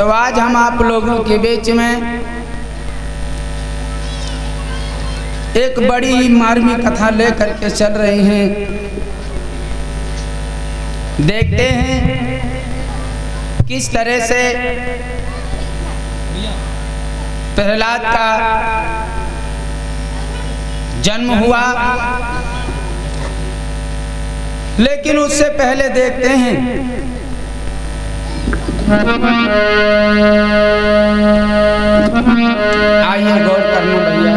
तो आज हम आप लोगों के बीच में एक बड़ी मार्मिक कथा लेकर के चल रहे हैं। देखते हैं किस तरह से प्रहलाद का जन्म हुआ, लेकिन उससे पहले देखते हैं आइए गौर करना भैया,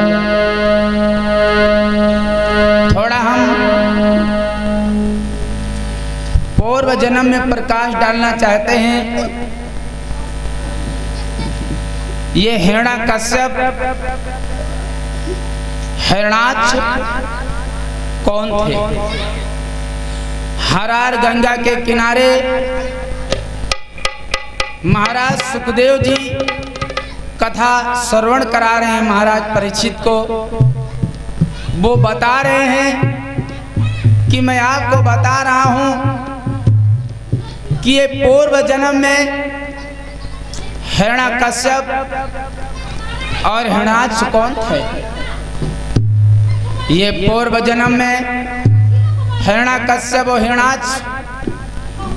थोड़ा हम पूर्व जन्म में प्रकाश डालना चाहते हैं। ये हिरण्यकश्यप हिरणाक्ष कौन थे? हरार गंगा के किनारे महाराज सुखदेव जी कथा श्रवण करा रहे हैं महाराज परीक्षित को। वो बता रहे हैं कि मैं आपको बता रहा हूं कि ये पूर्व जन्म में हिरण्यकश्यप और हिरणाक्ष कौन थे। ये पूर्व जन्म में हिरण्यकश्यप और हिरणाक्ष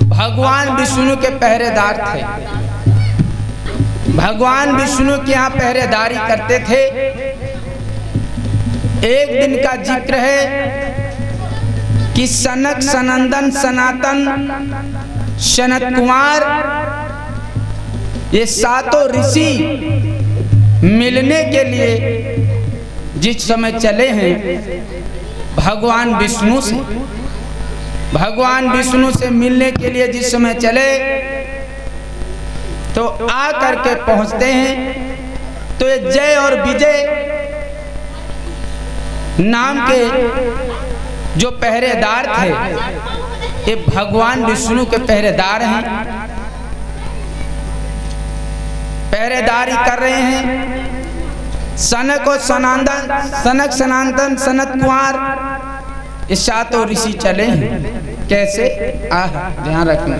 भगवान विष्णु के पहरेदार थे। भगवान विष्णु के यहाँ पहरेदारी करते थे। एक दिन का जिक्र है कि सनक सनंदन सनातन सनत कुमार ये सातों ऋषि मिलने के लिए जिस समय चले हैं भगवान विष्णु से, भगवान विष्णु से मिलने के लिए जिस समय चले तो आ करके पहुंचते हैं तो ये जय और विजय नाम के जो पहरेदार थे ये भगवान विष्णु के पहरेदार हैं, पहरेदारी कर रहे हैं। सनक और सनक सनातन सनत कुमार ये सातों ऋषि चले हैं। कैसे? ध्यान रखना।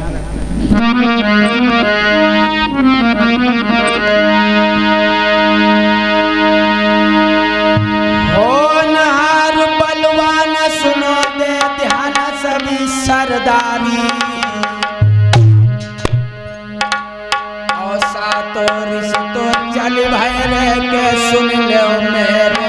होनहार बलवान सुनो दे ध्यान सभी सरदारी, और सातों ऋषि तो चल भैरे के सुन लो मेरे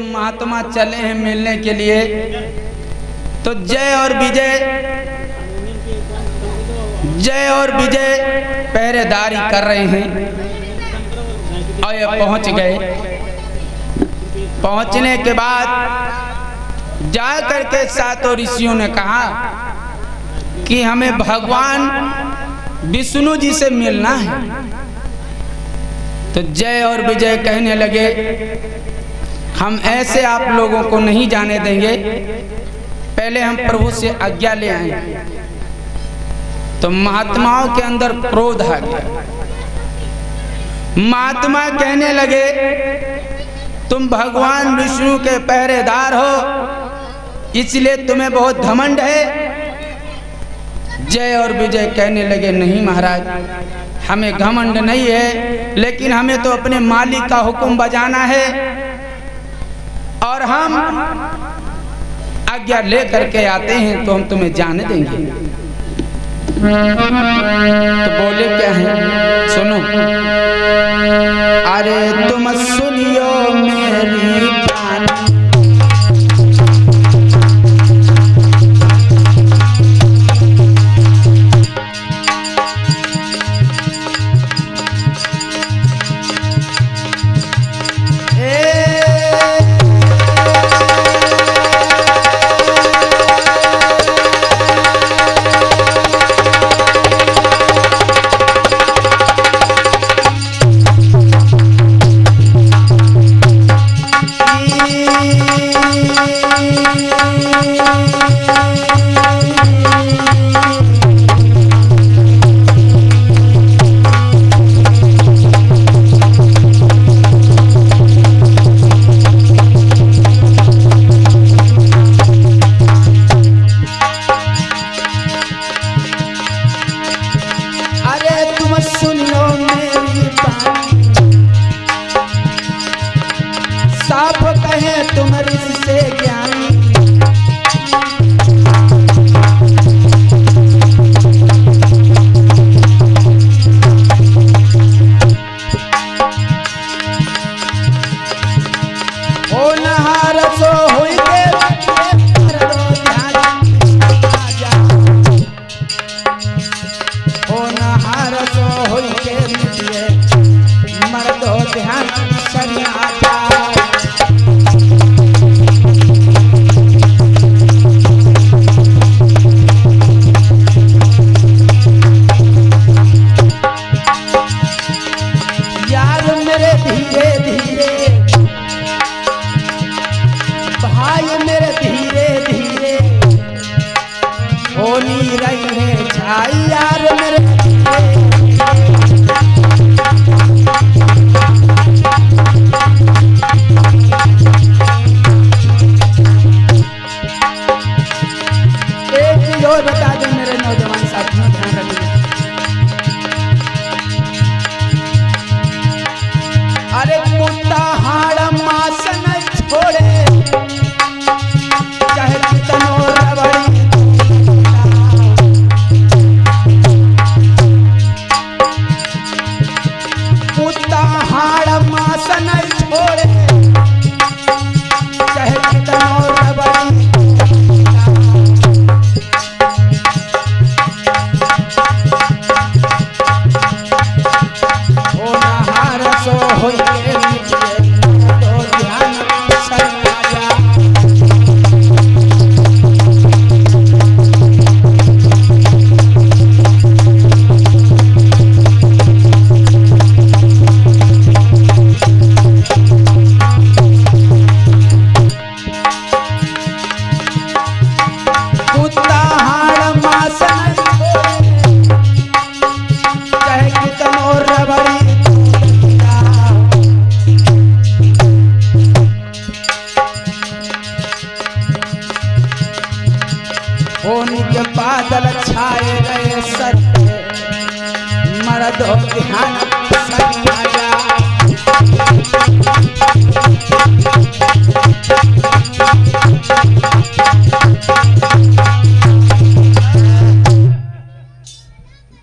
महात्मा चले हैं मिलने के लिए तो जय और विजय पहरेदारी कर रहे हैं। और ये पहुंच गए। पहुंचने के बाद जा करके सातों ऋषियों ने कहा कि हमें भगवान विष्णु जी से मिलना है। तो जय और विजय कहने लगे, हम ऐसे आप लोगों को नहीं जाने देंगे, पहले हम प्रभु से आज्ञा ले आए। तो महात्माओं के अंदर क्रोध आ गया। महात्मा कहने लगे, तुम भगवान विष्णु के पहरेदार हो, इसलिए तुम्हें बहुत घमंड है। जय और विजय कहने लगे, नहीं महाराज, हमें घमंड नहीं है, लेकिन हमें तो अपने मालिक का हुक्म बजाना है और हम आज्ञा ले करके आते हैं, तो हम तुम्हें जाने देंगे। तो बोले क्या है, सुनो। अरे तुम सुनियो मेरी बात,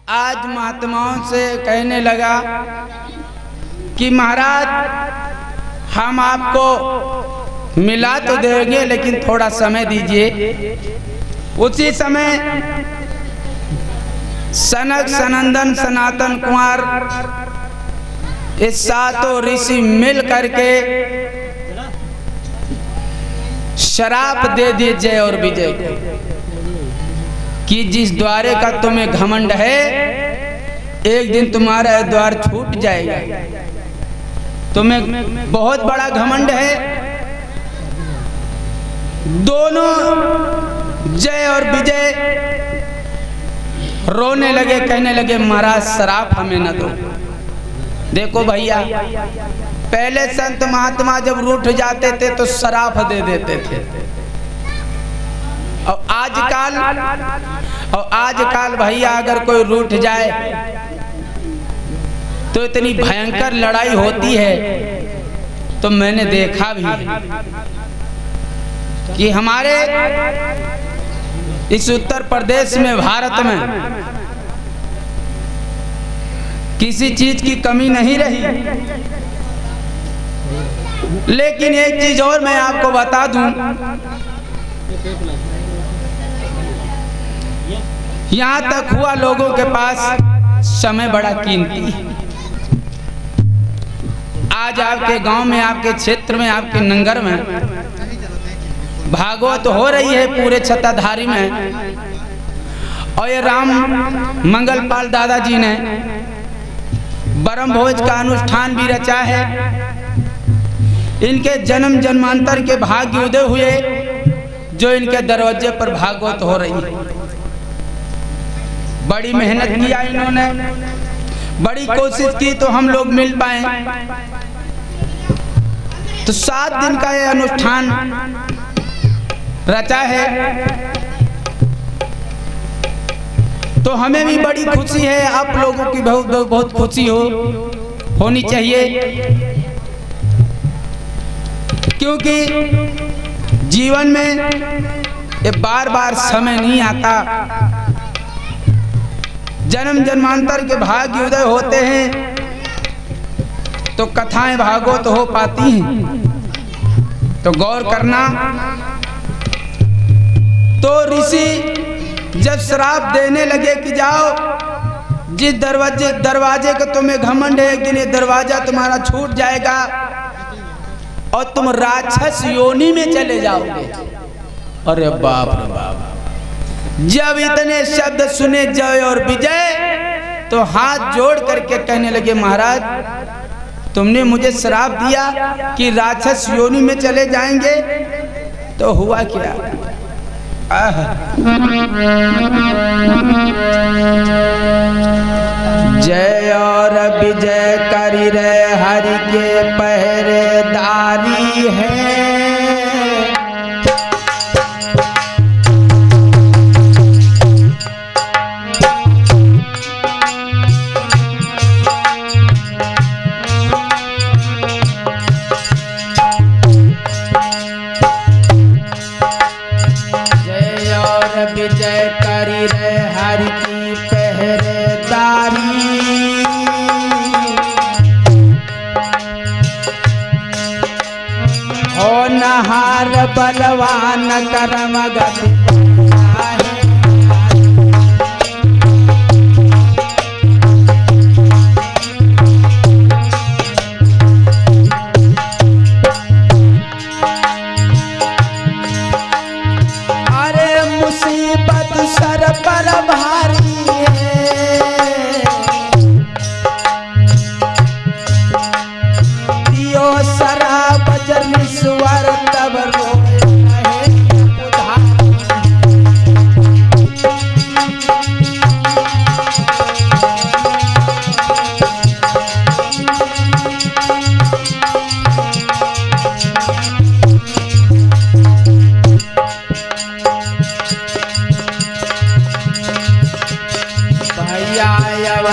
आज महात्माओं से कहने लगा कि महाराज हम आपको मिला तो देंगे, लेकिन थोड़ा समय दीजिए। उसी समय सनक सनंदन सनातन कुमार ये सातों ऋषि मिल करके शराप दे दिए जय और विजय को कि जिस द्वारे का तुम्हें घमंड है, एक दिन तुम्हारा द्वार छूट जाएगा। तुम्हें बहुत बड़ा घमंड है। दोनों जय और विजय रोने लगे, कहने लगे महाराज श्राप हमें न दो। देखो भैया, पहले संत महात्मा जब रूठ जाते थे तो श्राप दे देते थे, और आजकल भैया अगर कोई रूठ जाए तो इतनी भयंकर लड़ाई होती है। तो मैंने देखा भी कि हमारे इस उत्तर प्रदेश में, भारत में किसी चीज की कमी नहीं रही। लेकिन एक चीज और मैं आपको बता दूं, यहां तक हुआ लोगों के पास समय बड़ा कीमती है। आज आपके गांव में, आपके क्षेत्र में, आपके नंगर में भागवत हो रही है पूरे छताधारी में, और ये राम मंगलपाल दादाजी ने ब्रह्म भोज का अनुष्ठान भी रचा है। इनके जन्म जन्मांतर के भाग्य उदय हुए जो इनके दरवाजे पर भागवत हो रही है। बड़ी मेहनत किया इन्होंने, बड़ी कोशिश की तो हम लोग मिल पाए। तो 7 दिन का ये अनुष्ठान रचा है। तो हमें भी बड़ी खुशी है, आप लोगों की बहुत खुशी होनी चाहिए, क्योंकि जीवन में ये बार बार समय नहीं आता। जन्म जन्मांतर के भाग्य उदय होते हैं तो कथाएं भागवत हो पाती हैं। तो गौर करना, तो ऋषि जब श्राप देने लगे कि जाओ, जिस दरवाजे का तुम्हें घमंड है, एक दिन ये दरवाजा तुम्हारा छूट जाएगा और तुम राक्षस योनि में चले जाओगे। अरे बाप रे बाप! जब इतने शब्द सुने जय और विजय तो हाथ जोड़ करके कहने लगे महाराज, तुमने मुझे श्राप दिया कि राक्षस योनि में चले जाएंगे, तो हुआ क्या? जय और विजय करी रे हरि के पहरेदारी है। विजय करी रे हरि की पहरेदारी, होनहार बलवान कर्म गति सर पर भारी है, दियो शराब जनीश्वर तब रोए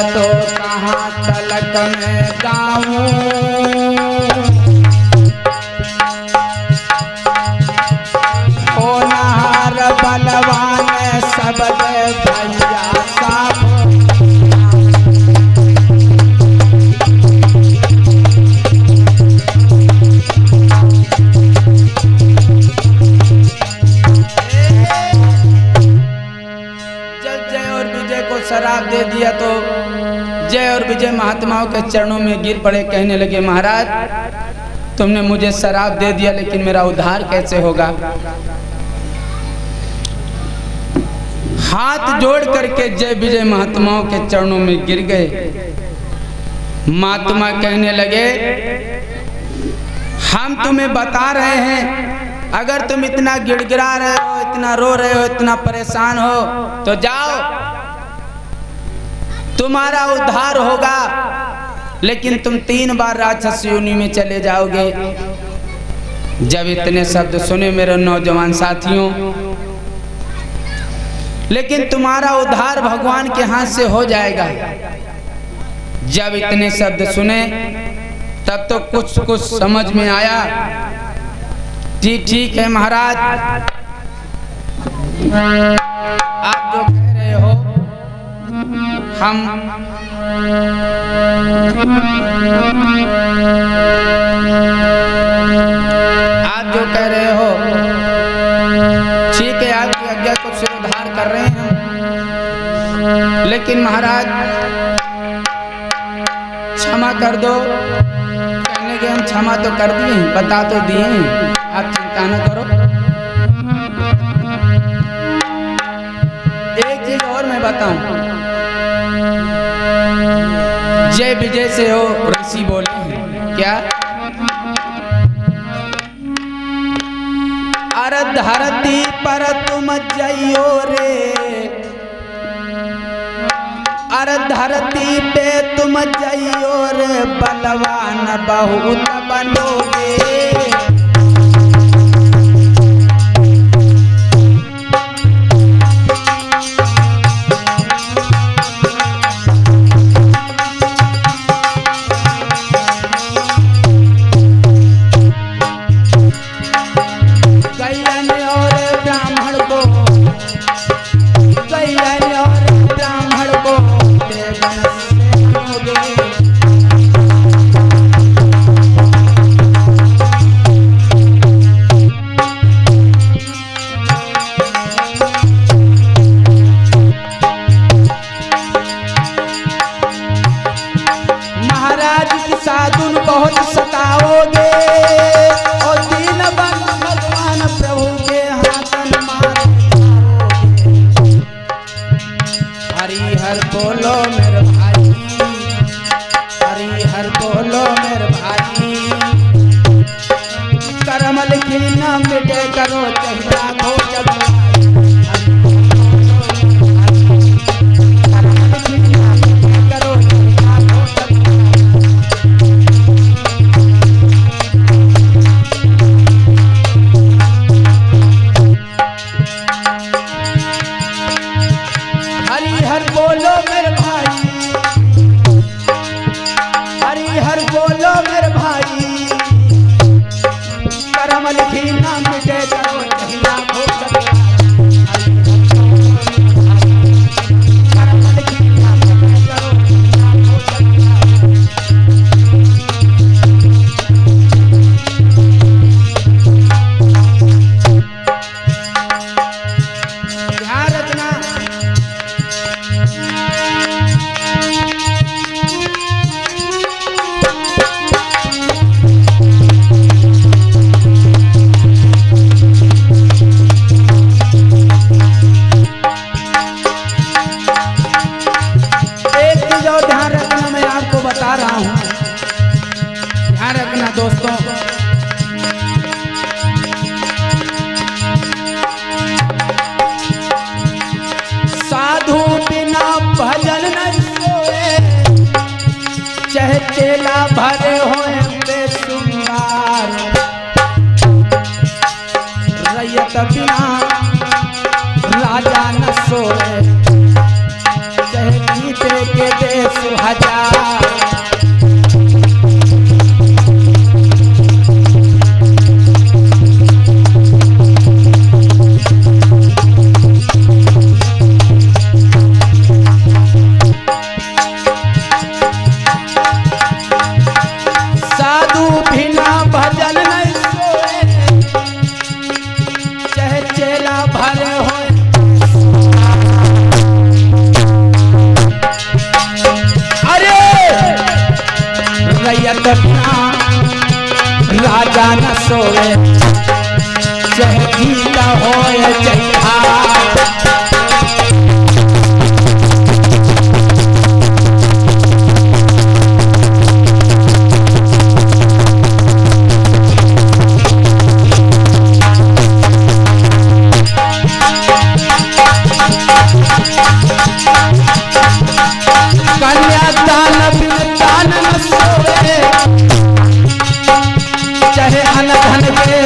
तो कहाँ तलक में गाऊं, होनहार बलवान सब भैया साफ। जब जय और विजय को शराब दे दिया तो जय और विजय महात्माओं महात्माओं के चरणों में गिर पड़े, कहने लगे महाराज तुमने मुझे शराब दे दिया लेकिन मेरा उद्धार कैसे होगा। हाथ जोड़ करके जय विजय महात्माओं के चरणों में गिर गए। महात्मा कहने लगे हम तुम्हें बता रहे हैं, अगर तुम इतना गिड़गिड़ा रहे हो, इतना रो रहे हो, इतना परेशान हो तो जाओ तुम्हारा उद्धार होगा, लेकिन तुम 3 बार राक्षस योनि में चले जाओगे। जब इतने शब्द सुने मेरे नौजवान साथियों, लेकिन तुम्हारा उद्धार भगवान के हाथ से हो जाएगा। जब इतने शब्द सुने तब तो कुछ समझ में आया। ठीक है महाराज, आप जो कह रहे हो हम आप जो कह रहे हो ठीक है, आपकी आज्ञा को सिरोधार कर रहे हैं, लेकिन महाराज क्षमा कर दो। कहने के हम क्षमा तो कर दिए, बता तो दिए, आप चिंता न करो। एक चीज और मैं बताऊं, जय विजय से हो ऋषि बोले हैं क्या, अरे धरती पर तुम जइयो रे, अरे धरती पे तुम जइयो रे, बलवान बहुत बनोगे। साधुन बहुत सताओगे और दीन बंधु भगवान प्रभु के हाथन मारोगे। हरि हर बोलो मेरे भाई, हरि हर बोलो मेरे भाई, कर्म लिखी न मिटे करो चहिया को जब दोस्तों, साधु बिना भजन न सोए, चाहे चेला भरे होए बेसुमार, रैयत बिना राजा न सोए, चाहे जीते के देश हजार। अरे रैयत बिना राजा न सोए, चाहे गीला होए जयहार। कन्यादान बिन दान न सोए, चाहे अनधन के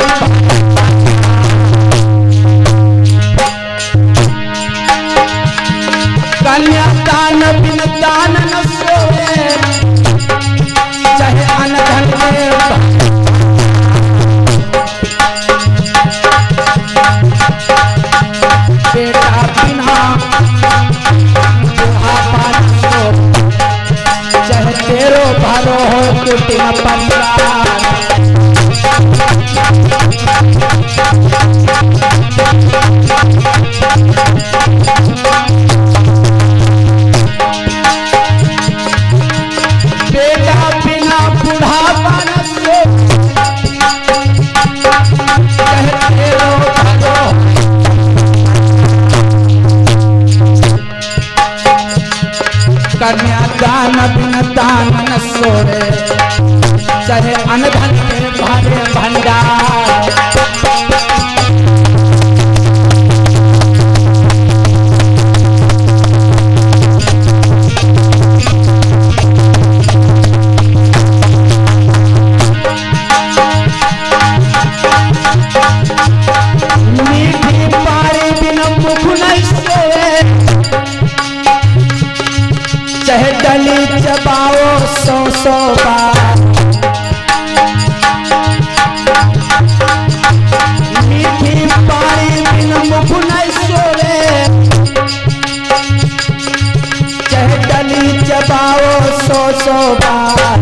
कन्यादान बिन दान न सोए, चाहे अनधन के बेटा बिना बुढ़ापा न सोए, चाहे तेरो भरो हो कुटिया परिवार। बेटा बिना बुढ़ापा न सोए, चाहे तेरो भरो। कन्यादान बिन दान न सोए, चाहे अनधन के भारे भंडार। मीठी पारी बिन मुख नहीं सोए, चाहे डली चबाओ 100 बार। मीठी पारी बिन मुख नहीं सोए, चाहे डली चबाओ 100 बार।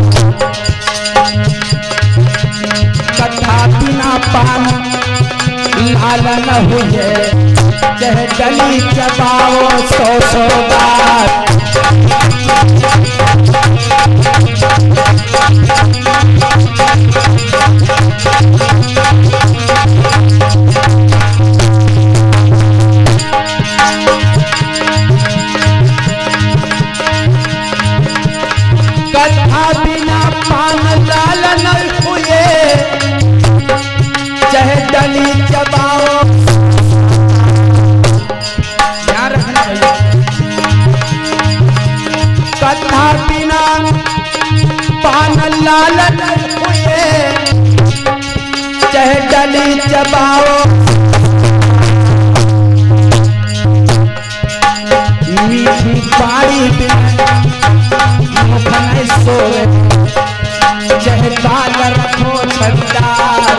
कथा बिना पान लाल न हुए, चाहे डली चबाओ 100 बार। कथा बिना पान लाल न हुए, चाहे डली चबाओ। ध्यान रखना भैया। कथा बिना पान लाल न हुए, चाहे डली चबाओ। मीठी पारी बिना मुख नहीं सोए, चाहे बाल रखो छटार।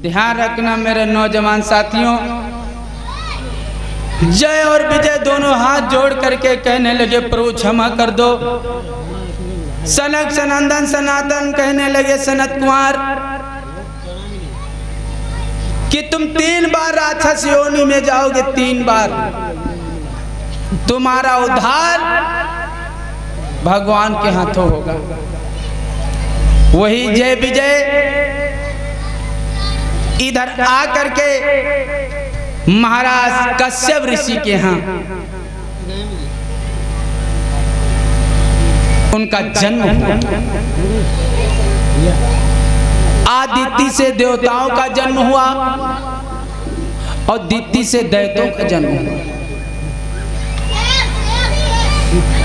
ध्यान रखना मेरे नौजवान साथियों। जय और विजय दोनों हाथ जोड़ करके कहने लगे प्रभु क्षमा कर दो। सनक सनंदन सनातन कहने लगे सनत कुमार कि तुम 3 बार राक्षस योनि में जाओगे, 3 बार तुम्हारा उद्धार भगवान के हाथों होगा। वही जय विजय इधर आकर के महाराज कश्यप ऋषि के यहाँ उनका जन्म हुआ। आदित्य से देवताओं का जन्म हुआ और दित्य से दैत्यों का जन्म हुआ।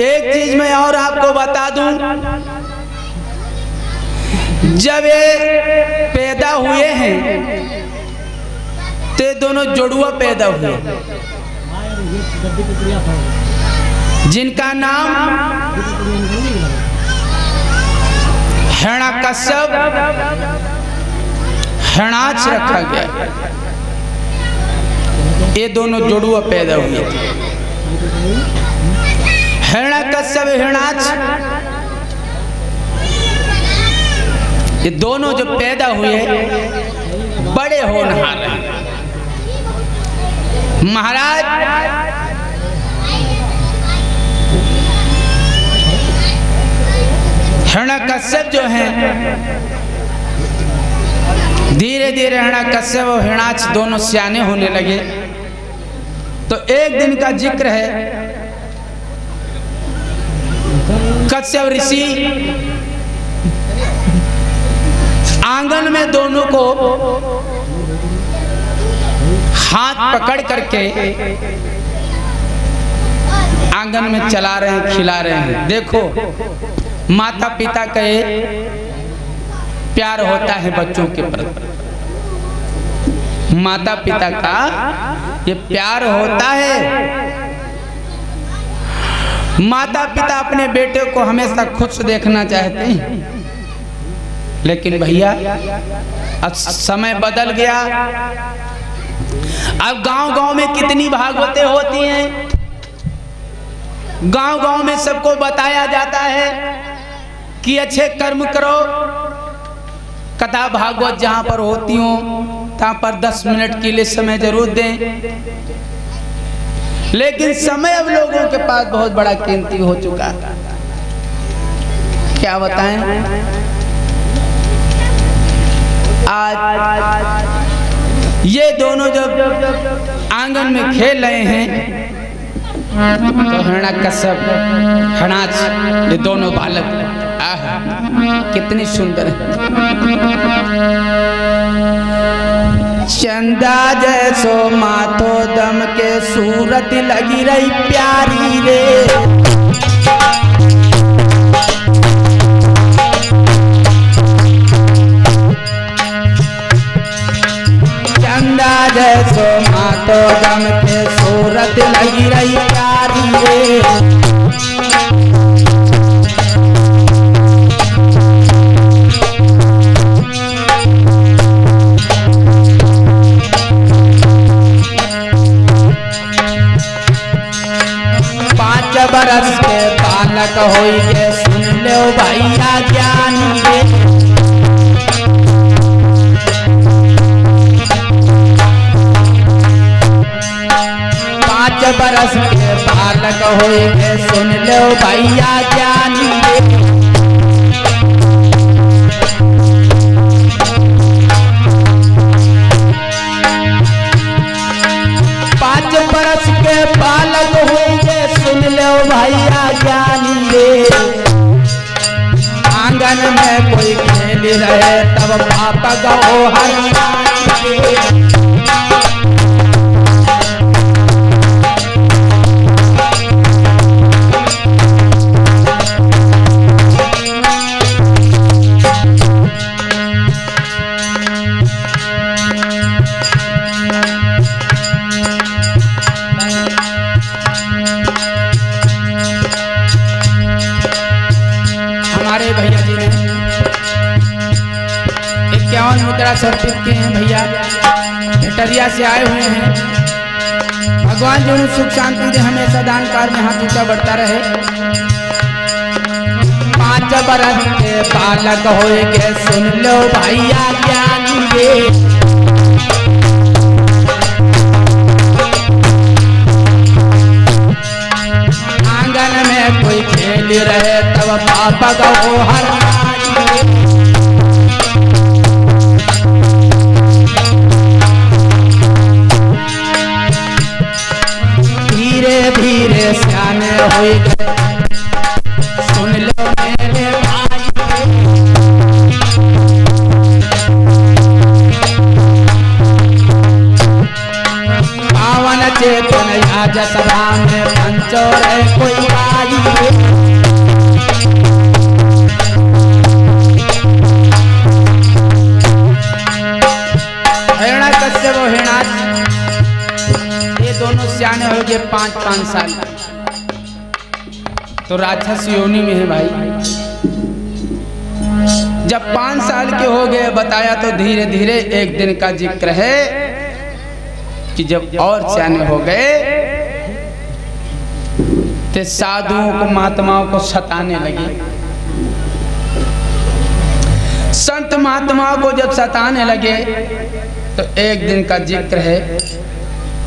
एक चीज मैं और आपको बता दूं, जब ये पैदा हुए हैं ते दोनों जोड़ुआ पैदा हुए, जिनका नाम हिरण्यकश्यप हिरणाक्ष रखा गया। ये दोनों जोड़ुआ पैदा हुए थे। हिरण्यकश्यप हिरणाक्ष ये दोनों जो पैदा हुए बड़े होनहार हैं। महाराज हिरण्यकश्यप जो हैं, धीरे धीरे हिरण्यकश्यप और हिरणाक्ष दोनों सियाने होने लगे। तो एक दिन का जिक्र है, कश्यप ऋषि आंगन में दोनों को हाथ पकड़ करके आंगन में चला रहे हैं, खिला रहे हैं। देखो माता पिता का प्यार होता है बच्चों के प्रति, माता पिता का ये प्यार होता है। माता पिता अपने बेटे को हमेशा खुश देखना चाहते हैं, लेकिन भैया अब समय बदल गया। अब गांव-गांव में कितनी भागवतें होती हैं, गांव-गांव में सबको बताया जाता है कि अच्छे कर्म करो। कथा भागवत जहां पर होती हो तहां पर 10 मिनट के लिए समय जरूर दें, लेकिन समय अब लोगों के पास बहुत बड़ा कीमती हो चुका है। क्या बताएं, आज ये दोनों जब आंगन में खेल रहे हैं तो हिरण्यकश्यप हिरणाक्ष ये दोनों बालक कितनी सुंदर है। चंदा जैसो माथो दम के सूरत लगी रही प्यारी रे, चंदा जैसो माथो दम के सूरत लगी रही प्यारी रे। बरस के बालक होई के सुन लो भैया ज्ञानी रे। 5 बरस के बालक होई के सुन लो भैया ज्ञानी रे। 5 बरस के बालक होई के सुन लो भैया ज्ञानी रे। आंगन में कोई खेल रहे तब पापा गो हर भैया जी ने 51 मुद्रा समर्पित किए हैं। भैया भेटरिया से आए हुए हैं। भगवान जी उन्हें सुख शांति दे, हमेशा दान कार्य में हाथ ऊंचा बढ़ता रहे। 5 बरस के बालक होए के सुन लो भैया ज्ञानी रे। आंगन में कोई खेल रहे तब पापा गो हर धीरे धीरे सियाने हुए सुन लो मेरे भाई। पावन चेतन आज सभा में पंचोर है कोई आई। हिरण्यकश्यप और हिरणाक्ष ये दोनों सियाने हो गए 5-5 साल, तो राक्षस योनि में है भाई। जब 5 साल के हो गए बताया, तो धीरे धीरे एक दिन का जिक्र है कि जब और सियाने हो गए तो साधुओं को महात्माओं को सताने लगे। संत महात्माओं को जब सताने लगे तो एक दिन का जिक्र है,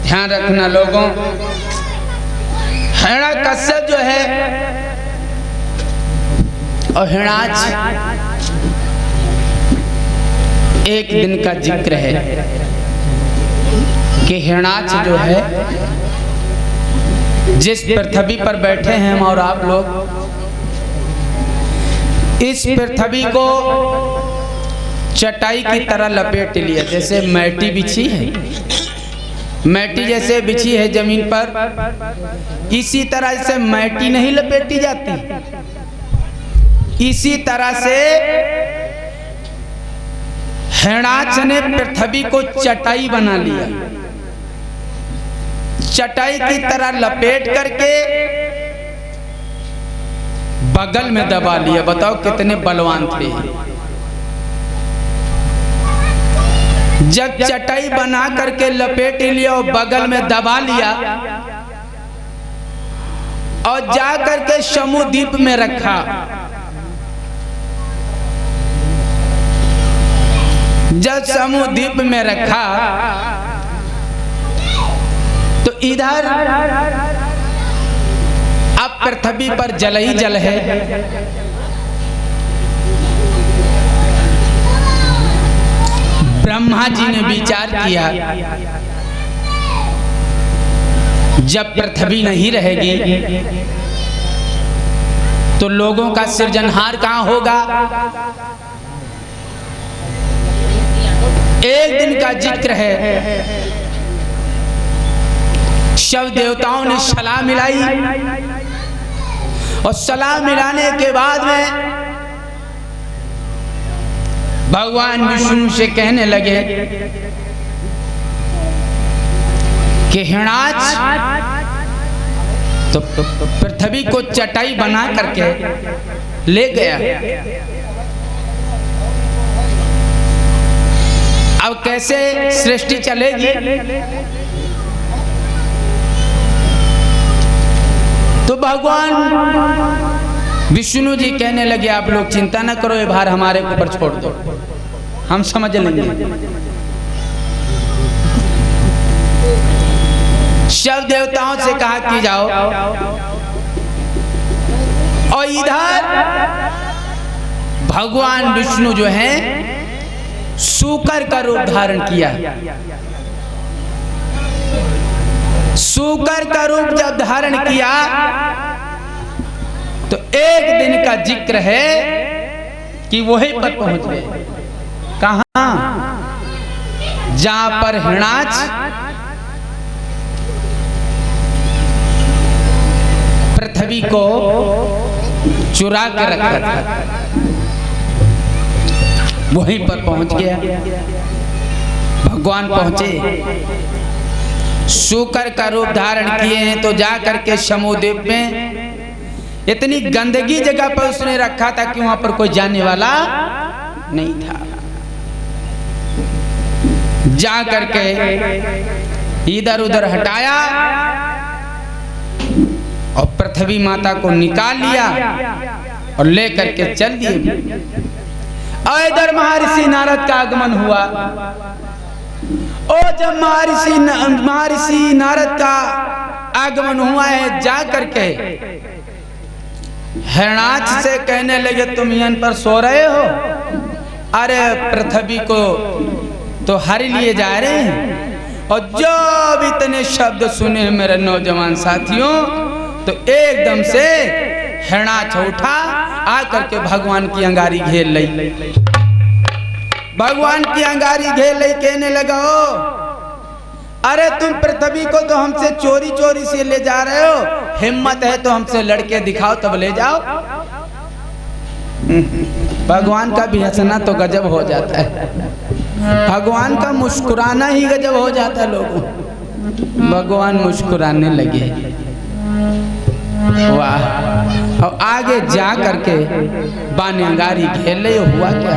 ध्यान रखना लोगों। हिरण्यकश्यप जो है और हिरणाक्ष, एक दिन का जिक्र है कि हिरणाक्ष जो है, जिस पृथ्वी पर बैठे हैं हम और आप लोग, इस पृथ्वी को चटाई की तरह लपेट लिया। जैसे मैटी बिछी है, मैटी जैसे बिछी है जमीन पर, इसी तरह से मैटी नहीं लपेटी जाती, इसी तरह से हिरणाक्ष ने पृथ्वी को चटाई बना लिया, चटाई की तरह लपेट करके बगल में दबा लिया। बताओ कितने बलवान थे। जब चटाई बना करके लपेट लिया और बगल में दबा लिया और जा करके समुद्वीप में रखा, जब समुद्वीप में रखा तो इधर अब पृथ्वी पर जल ही जल है। ब्रह्मा जी ने विचार किया, जब पृथ्वी नहीं रहेगी तो लोगों का सृजनहार कहां होगा। एक दिन का जिक्र है, सब देवताओं ने सलाह मिलाई और सलाह मिलाने के बाद में भगवान विष्णु से कहने लगे कि हिरणाक्ष तो पृथ्वी को चटाई बना करके ले गया, अब कैसे सृष्टि चलेगी। तो भगवान विष्णु जी कहने लगे आप लोग चिंता न करो, ये भार हमारे ऊपर छोड़ दो, हम समझ लेंगे। सब देवताओं से कहा कि जाओ, और इधर भगवान विष्णु जो है सूकर का रूप धारण किया। सूकर का रूप जब धारण किया तो एक दिन का जिक्र है कि वहीं पर पहुंच गए। कहां? जहां पर हिरणाक्ष पृथ्वी को चुरा कर रखा था, वहीं पर पहुंच गया। भगवान पहुंचे, सूकर का रूप धारण किए हैं, तो जा करके समुद्वीप में इतनी गंदगी जगह पर उसने रखा था कि वहां पर कोई जाने वाला नहीं था। जा करके इधर उधर हटाया और पृथ्वी माता को निकाल लिया और ले करके चल दिए। और इधर महर्षि नारद का आगमन हुआ। और जब महर्षि नारद का आगमन हुआ है, जा करके हिरणाक्ष से कहने लगे तुम यहाँ पर सो रहे हो, अरे पृथ्वी को तो हर लिए जा रहे हैं। और जब इतने शब्द सुने मेरे नौजवान साथियों, तो एकदम से हिरणाक्ष उठा, आकर के भगवान की अंगारी घेर ली। भगवान की अंगारी घेर ली, कहने लगा हो, अरे तुम पृथ्वी को तो हमसे चोरी चोरी से ले जा रहे हो, हिम्मत है तो हमसे लड़के दिखाओ तब ले जाओ। भगवान का भी हंसना तो गजब हो जाता है, भगवान का मुस्कुराना ही गजब हो जाता है लोगों। भगवान मुस्कुराने लगे, वाह। और आगे जा करके बाने अंगारी घेर ले। हुआ क्या?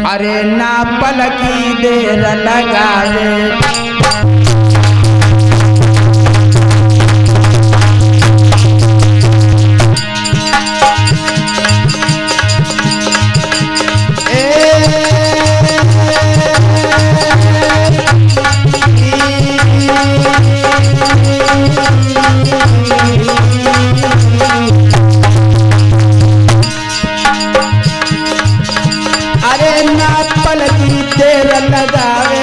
अरे ना पलकी देर लगावे, लगावे,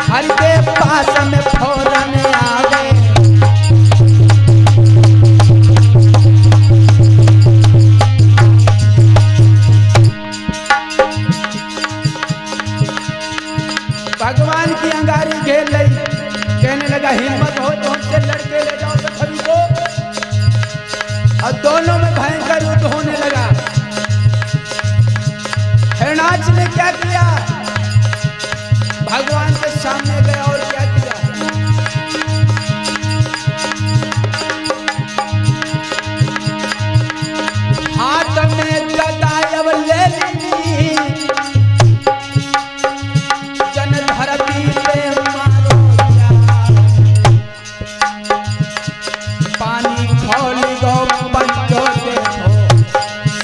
हरि के पास में फौरन आवे। भगवान की अंगारी घेर ली, कहने लगा हिम्मत हो तो हमसे लड़के ले जाओ सभी को। और दोनों में भयंकर युद्ध होने लगा। हिरणाक्ष ने क्या किया, भगवान के सामने गया और क्या किया, हाथ में गदा अब ले ली, जन धरती पे मारो दिया, पानी खोल गो पंचो देखो,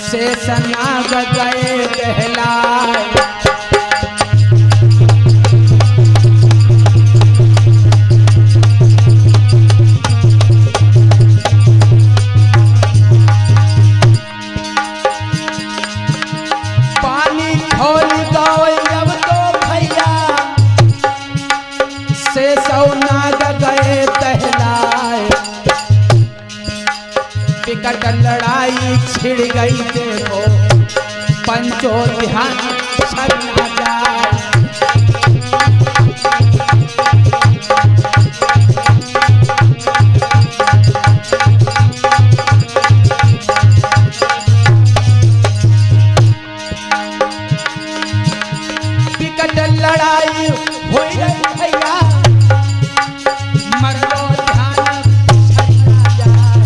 शेषनाग गए कहलाए। पानी खोल गो जब तो भैया, शेषनाग गए कहलाए। विकट लड़ाई छिड़ गई देखो, पंचो ध्यान छड़ ना जाए। विकट लड़ाई हो गई भैया, मर लो ध्यान छड़ ना जाए।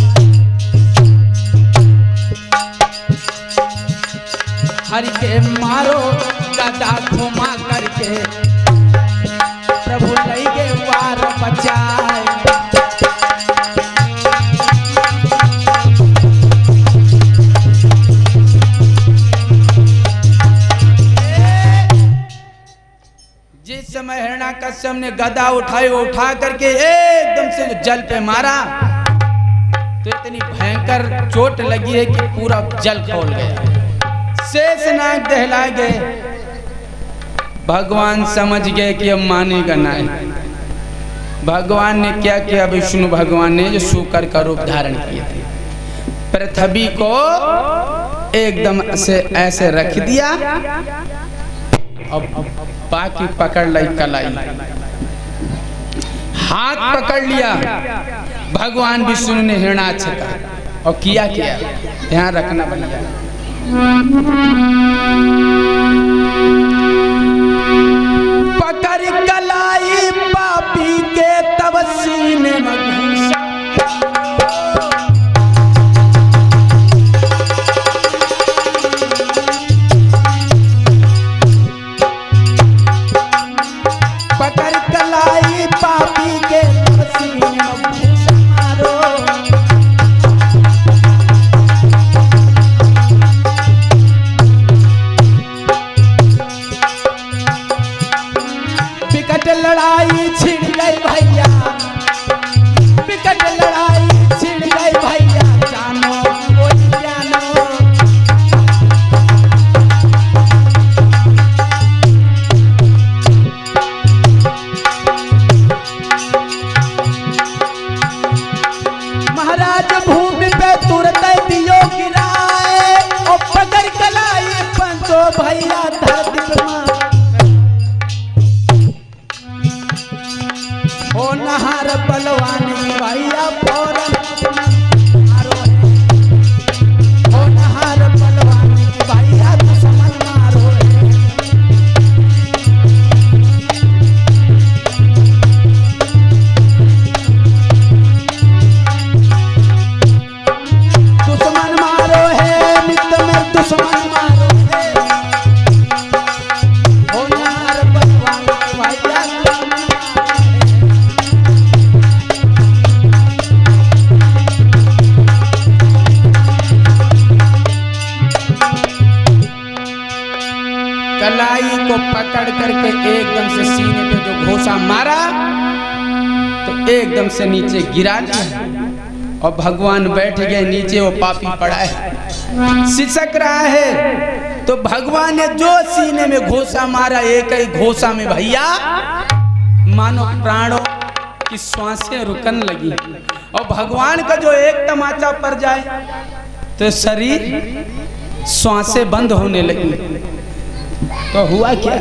हरि के मारो गदा घुमा करके, प्रभु लई के वार बचाए। जिस समय हिरण्याकश्यप ने गदा उठाई, उठा करके एकदम से जल पे मारा तो इतनी भयंकर चोट लगी है कि पूरा जल खोल गया, शेषनाग दहला गए। भगवान समझ गए कि अब मानेगा नहीं। भगवान ने क्या किया, विष्णु भगवान ने जो शूकर का रूप धारण किए थे, पृथ्वी को एकदम से ऐसे रख दिया। अब बाकी पकड़ ली कलाई, हाथ पकड़ लिया भगवान विष्णु ने हिरणाक्ष का, और किया ध्यान रखना भैया। पकड़ कलाई पापी के तब सीने में घुसा, पकड़ कलाई पापी के तब सीने में घुसा मारो। लड़ाई छिड़ गई भैया, विकट लड़ाई छिड़ गई भैया, जानो बोल जानो। महाराज भूमि पे तुरंत दियो गिराए, और पकड़ कलाई पंचो भैया धरती पे मार। हो नहार बलवानी भैया फौरन मारो, हो नहार बलवानी भैया दुश्मन मारो। दुश्मन मारो है मित्र में दुश्मन मारो है, हो नहार बलवानी भैया कलाई को पकड़ करके एकदम से सीने पे जो घोसा मारा तो एकदम से नीचे गिरा दिया, और भगवान बैठ गए नीचे, वो पापी पड़ा है सिसक रहा है। तो भगवान ने जो सीने में घोसा मारा, एक ही घोसा में भैया मानो प्राणों की श्वासें रुकन लगी। और भगवान का जो एक तमाचा पड़ जाए तो शरीर श्वासें बंद होने लगी। तो हुआ क्या?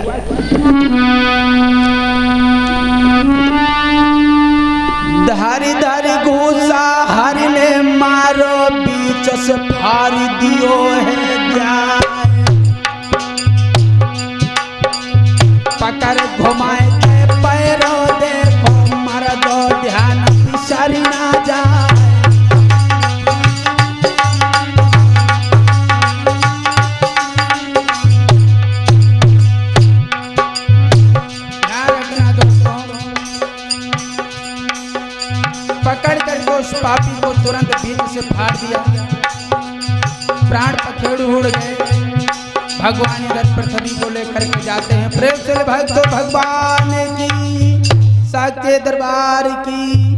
धारी धारी घूसा हरि ने मारो, बीच से फाड़ दियो है जाए। पकड़ घुमाए के पैरों, देखो मर दो ध्यान पिछाड़ी ना जाए। पकड़ कर उस पापी को तुरंत बीच से फाड़ दिया। प्राण पखेरु उड़ गए। भगवान इधर पृथ्वी को लेकर के जाते हैं। प्रेम से भक्तों भगवान की, साचे दरबार की।